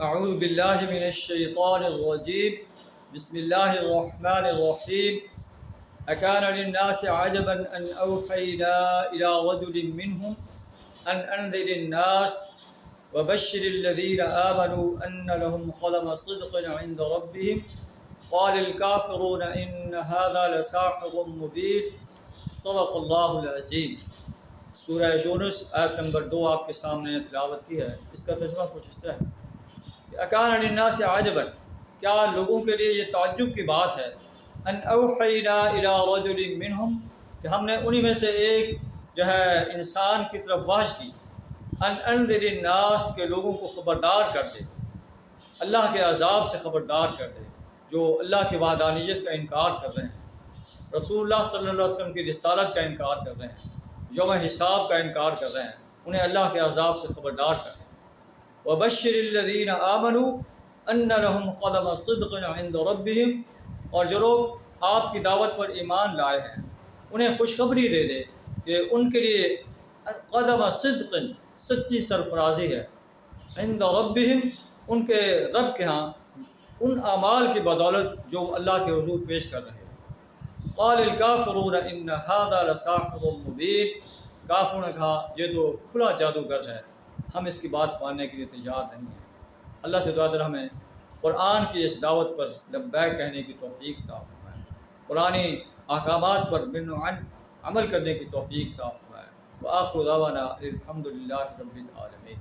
اعوذ باللہ من الشیطان الرجیم بسم اللہ الرحمن الرحیم اکان للناس عجبا ان اوحینا الى رجل منهم ان انذر الناس وبشر الذین آمنوا ان لهم قدم صدق عند ربهم قال الكافرون ان هذا لساحر مبین صدق اللہ العظیم۔ سورہ یونس آیت نمبر 2 آپ کے سامنے تلاوت کی ہے۔ اس کا ترجمہ کچھ اس طرح ہے، اکان للناس عجبا، کیا لوگوں کے لیے یہ تعجب کی بات ہے، ان اوحینا الی رجل منہم، کہ ہم نے انہی میں سے ایک جو ہے انسان کی طرف وحی کی، ان انذر الناس، کے لوگوں کو خبردار کر دے، اللہ کے عذاب سے خبردار کر دے، جو اللہ کی وحدانیت کا انکار کر رہے ہیں، رسول اللہ صلی اللہ علیہ وسلم کی رسالت کا انکار کر رہے ہیں، یوم حساب کا انکار کر رہے ہیں، انہیں اللہ کے عذاب سے خبردار کر دیں۔ وبشر الذین آمنوا ان لهم قدم صدق عند ربهم، اور جو لوگ آپ کی دعوت پر ایمان لائے ہیں انہیں خوشخبری دے دے کہ ان کے لیے قدم صدق، سچی سرفرازی ہے، عند ربهم، ان کے رب کے ہاں، ان اعمال کی بدولت جو اللہ کے حضور پیش کر رہے ہیں۔ قال الکافرون ان هذا لساحر مبین، کافروں نے کہا یہ تو کھلا جادوگر ہے، ہم اس کی بات ماننے کے لیے تیار نہیں ہیں۔ اللہ سے دعا در ہمیں قرآن کی اس دعوت پر لبیک کہنے کی توفیق عطا فرمائے، قرآنی احکامات پر عمل کرنے کی توفیق عطا فرمائے۔ وآخر دعوانا الحمد للہ رب العالمین۔